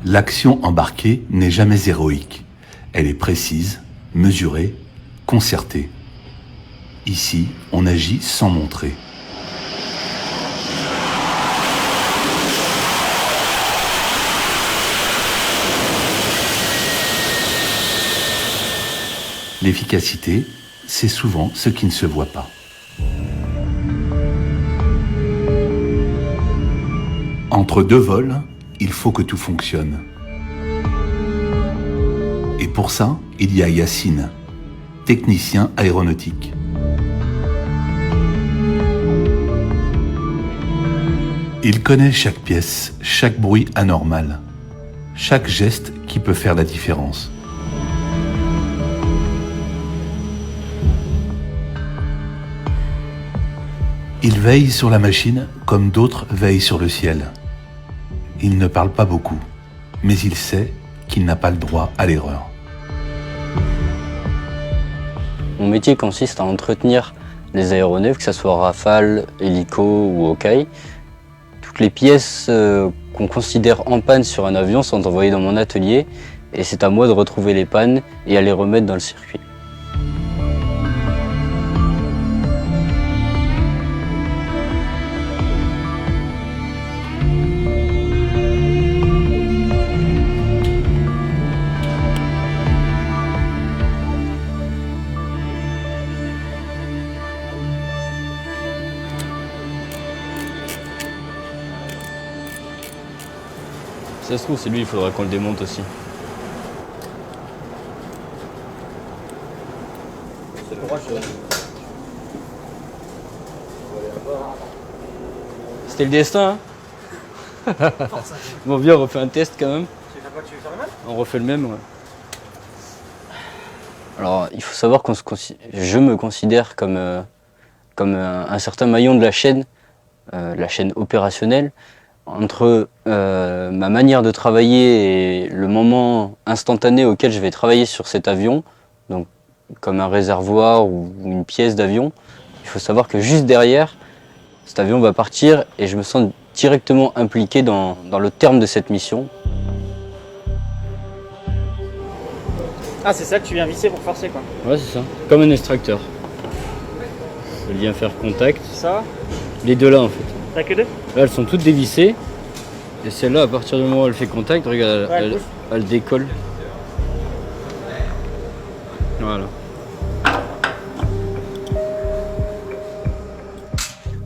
L'action embarquée n'est jamais héroïque. Elle est précise, mesurée, concertée. Ici, on agit sans montrer. L'efficacité, c'est souvent ce qui ne se voit pas. Entre deux vols, il faut que tout fonctionne. Et pour ça, il y a Yacine, technicien aéronautique. Il connaît chaque pièce, chaque bruit anormal, chaque geste qui peut faire la différence. Il veille sur la machine comme d'autres veillent sur le ciel. Il ne parle pas beaucoup, mais il sait qu'il n'a pas le droit à l'erreur. Mon métier consiste à entretenir les aéronefs, que ce soit Rafale, Hélico ou Hawkeye. Toutes les pièces qu'on considère en panne sur un avion sont envoyées dans mon atelier et c'est à moi de retrouver les pannes et à les remettre dans le circuit. Si ça se trouve, c'est lui, il faudra qu'on le démonte aussi. C'était le destin, hein. Bon, viens, on refait un test quand même. Tu veux faire le même ? On refait le même, ouais. Alors, il faut savoir que je me considère comme un certain maillon de la chaîne opérationnelle. Entre ma manière de travailler et le moment instantané auquel je vais travailler sur cet avion, donc comme un réservoir ou une pièce d'avion, il faut savoir que juste derrière, cet avion va partir et je me sens directement impliqué dans le terme de cette mission. Ah, c'est ça que tu viens visser pour forcer, quoi. Ouais, c'est ça, comme un extracteur. Elle vient faire contact. Ça ? Les deux là en fait. T'as que deux ? Là, elles sont toutes dévissées. Et celle-là, à partir du moment où elle fait contact, regarde, Ouais, elle décolle. Voilà.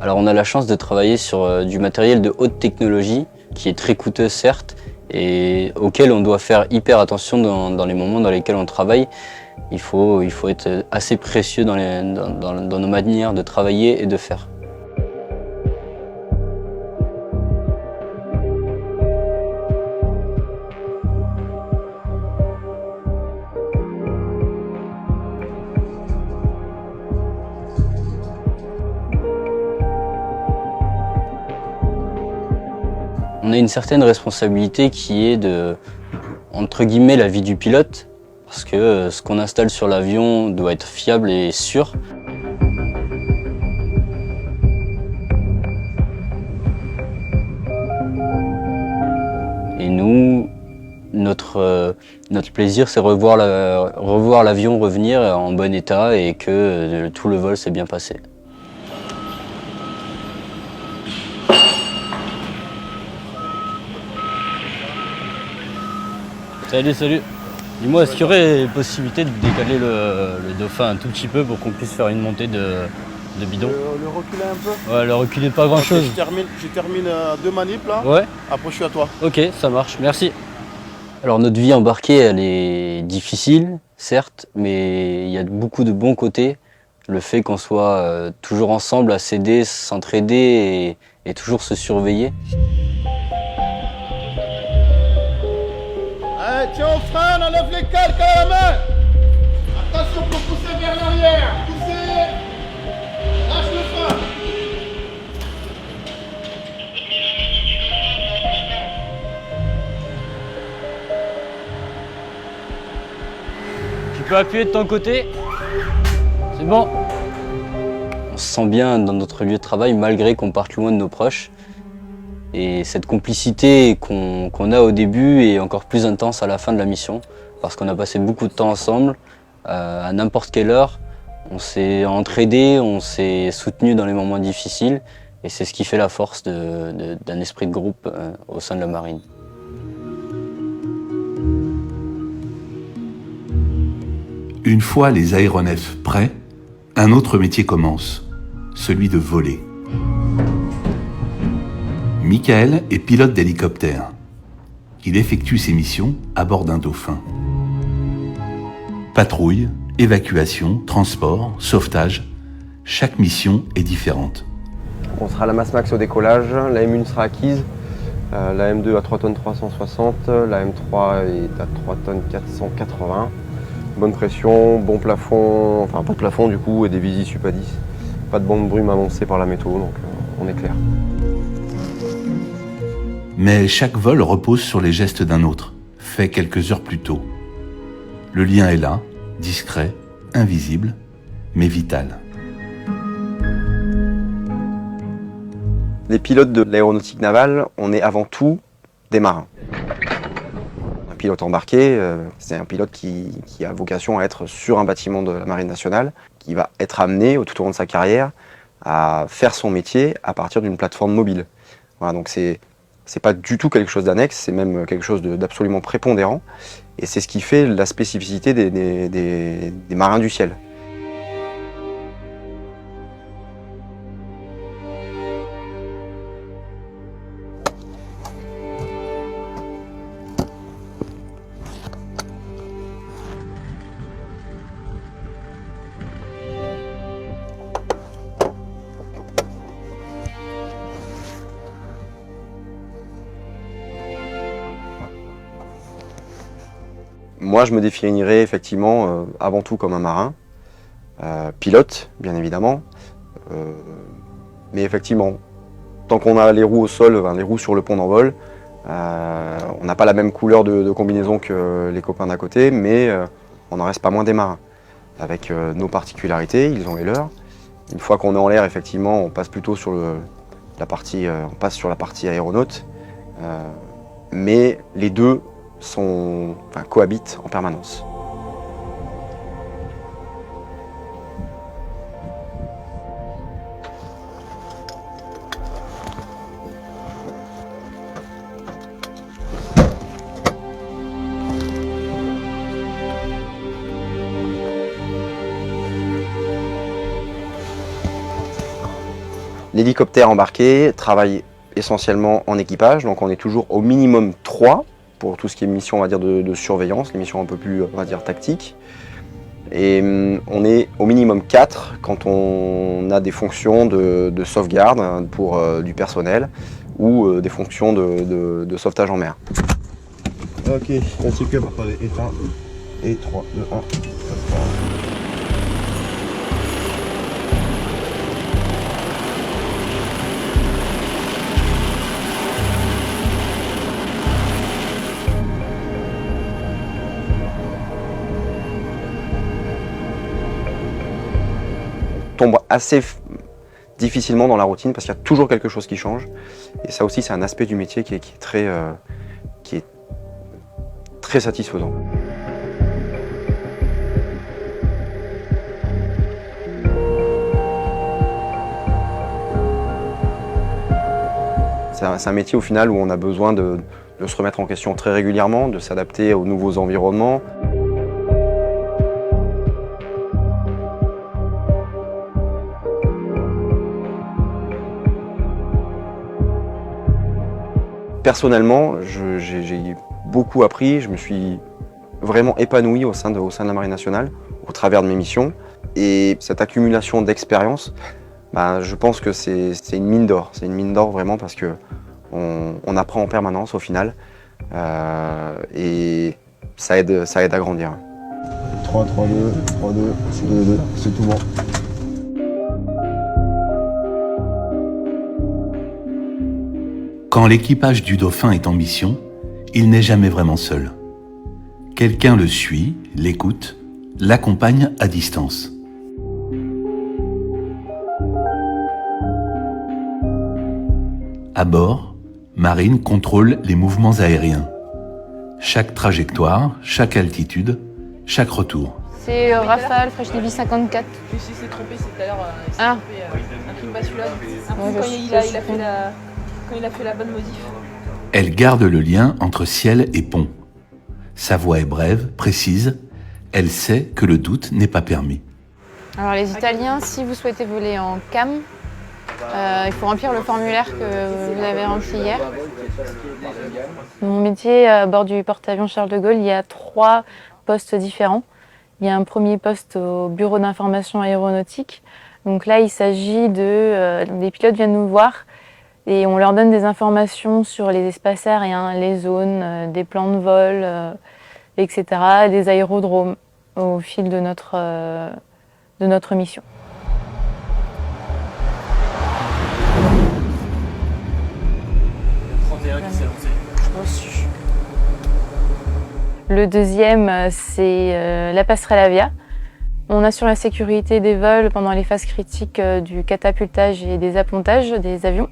Alors, on a la chance de travailler sur du matériel de haute technologie, qui est très coûteux certes, et auquel on doit faire hyper attention dans les moments dans lesquels on travaille. Il faut être assez précieux dans nos manières de travailler et de faire. On a une certaine responsabilité qui est de, entre guillemets, la vie du pilote, parce que ce qu'on installe sur l'avion doit être fiable et sûr. Et nous, notre plaisir, c'est revoir l'avion revenir en bon état et que tout le vol s'est bien passé. Salut. Dis-moi, est-ce qu'il y aurait possibilité de décaler le dauphin un tout petit peu pour qu'on puisse faire une montée de bidon? Le reculer un peu? Ouais, le reculer pas grand-chose. Je termine 2 manips là. Ouais. Après je suis à toi. Ok, ça marche, merci. Alors notre vie embarquée, elle est difficile, certes, mais il y a beaucoup de bons côtés. Le fait qu'on soit toujours ensemble à s'aider, s'entraider et toujours se surveiller. Allez, tiens au frein, enlève les calques à la main. Attention pour pousser vers l'arrière. Poussez. Lâche le frein. Tu peux appuyer de ton côté. C'est bon. On se sent bien dans notre lieu de travail malgré qu'on parte loin de nos proches. Et cette complicité qu'on a au début est encore plus intense à la fin de la mission parce qu'on a passé beaucoup de temps ensemble, à n'importe quelle heure. On s'est entraidés, on s'est soutenus dans les moments difficiles et c'est ce qui fait la force d'un esprit de groupe au sein de la marine. Une fois les aéronefs prêts, un autre métier commence, celui de voler. Michael est pilote d'hélicoptère. Il effectue ses missions à bord d'un dauphin. Patrouille, évacuation, transport, sauvetage, chaque mission est différente. On sera à la masse max au décollage, la M1 sera acquise, la M2 à 3 tonnes 360, la M3 est à 3 tonnes 480. Bonne pression, bon plafond, enfin pas de plafond du coup et des visies Sup à 10. Pas de bande brume annoncée par la météo, donc on est clair. Mais chaque vol repose sur les gestes d'un autre, fait quelques heures plus tôt. Le lien est là, discret, invisible, mais vital. Les pilotes de l'aéronautique navale, on est avant tout des marins. Un pilote embarqué, c'est un pilote qui a vocation à être sur un bâtiment de la Marine nationale, qui va être amené tout au long de sa carrière à faire son métier à partir d'une plateforme mobile. Voilà, donc c'est pas du tout quelque chose d'annexe, c'est même quelque chose d'absolument prépondérant. Et c'est ce qui fait la spécificité des marins du ciel. Moi, je me définirais effectivement avant tout comme un marin, pilote, bien évidemment, mais effectivement, tant qu'on a les roues au sol, les roues sur le pont d'envol, on n'a pas la même couleur de combinaison que les copains d'à côté, mais on n'en reste pas moins des marins, avec nos particularités, ils ont les leurs. Une fois qu'on est en l'air, effectivement, on passe plutôt sur la partie aéronaute, mais les deux cohabitent en permanence. L'hélicoptère embarqué travaille essentiellement en équipage, donc on est toujours au minimum 3 pour tout ce qui est mission, on va dire, de surveillance, les missions un peu plus, on va dire, tactiques. Et on est au minimum 4 quand on a des fonctions de sauvegarde pour du personnel ou des fonctions de sauvetage en mer. Ok, on s'occupe, attendez, éteint, et 3, 2, 1, tombe assez difficilement dans la routine parce qu'il y a toujours quelque chose qui change. Et ça aussi, c'est un aspect du métier qui est très satisfaisant. C'est un métier au final où on a besoin de se remettre en question très régulièrement, de s'adapter aux nouveaux environnements. Personnellement, j'ai beaucoup appris, je me suis vraiment épanoui au sein de la Marine nationale, au travers de mes missions. Et cette accumulation d'expérience, je pense que c'est une mine d'or. C'est une mine d'or vraiment parce qu'on apprend en permanence au final. Et ça aide à grandir. 3, 3, 2, 3, 2, c'est 2, 2, c'est tout bon. Quand l'équipage du Dauphin est en mission, il n'est jamais vraiment seul. Quelqu'un le suit, l'écoute, l'accompagne à distance. À bord, Marine contrôle les mouvements aériens. Chaque trajectoire, chaque altitude, chaque retour. C'est Rafale Fresh Navy 54. Il s'est trompé, c'est tout à l'heure. Il s'est Ah. trompé. Un film bascula. Ouais, Quand il a fait la bonne modif. Elle garde le lien entre ciel et pont. Sa voix est brève, précise. Elle sait que le doute n'est pas permis. Alors les Italiens, si vous souhaitez voler en CAM, il faut remplir le formulaire que vous avez rempli hier. Mon métier à bord du porte-avions Charles de Gaulle, il y a 3 postes différents. Il y a un premier poste au bureau d'information aéronautique. Donc là, il s'agit de... les pilotes viennent nous voir et on leur donne des informations sur les espaces aériens, les zones, des plans de vol, etc., des aérodromes au fil de notre mission. Reçu. Le deuxième, c'est la passerelle Avia. On assure la sécurité des vols pendant les phases critiques du catapultage et des appontages des avions.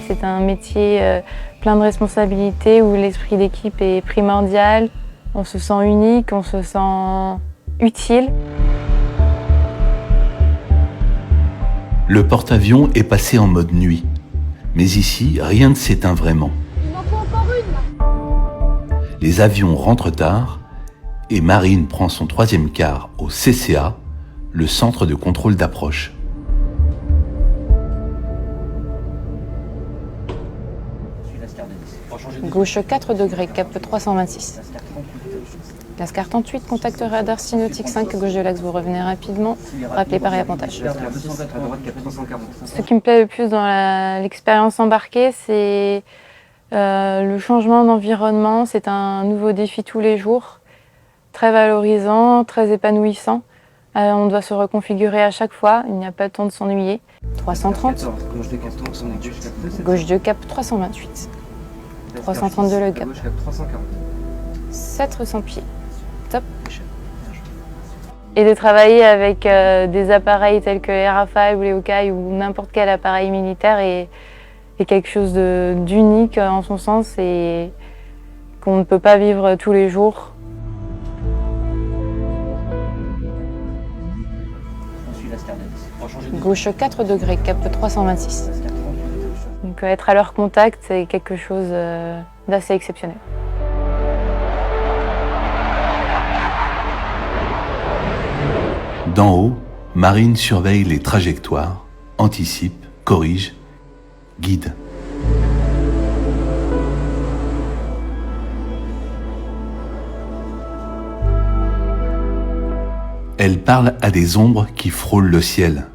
C'est un métier plein de responsabilités où l'esprit d'équipe est primordial. On se sent unique, on se sent utile. Le porte-avions est passé en mode nuit. Mais ici, rien ne s'éteint vraiment. Il m'en faut encore une là. Les avions rentrent tard et Marine prend son 3e quart au CCA, le centre de contrôle d'approche. Gauche 4 degrés, cap 326. Lascar 38, contact radar Synautique 5, gauche de l'axe, vous revenez rapidement. Rappelez pareil appontage. Ce qui me plaît le plus dans l'expérience embarquée, c'est le changement d'environnement. C'est un nouveau défi tous les jours, très valorisant, très épanouissant. On doit se reconfigurer à chaque fois, il n'y a pas le temps de s'ennuyer. 330, gauche 2 cap 328. 332 le gap. 700 pieds. Top. Et de travailler avec des appareils tels que les Rafale ou les Hawkeye ou n'importe quel appareil militaire est quelque chose d'unique en son sens et qu'on ne peut pas vivre tous les jours. Gauche 4 degrés, cap 326. Donc être à leur contact, c'est quelque chose d'assez exceptionnel. D'en haut, Marine surveille les trajectoires, anticipe, corrige, guide. Elle parle à des ombres qui frôlent le ciel.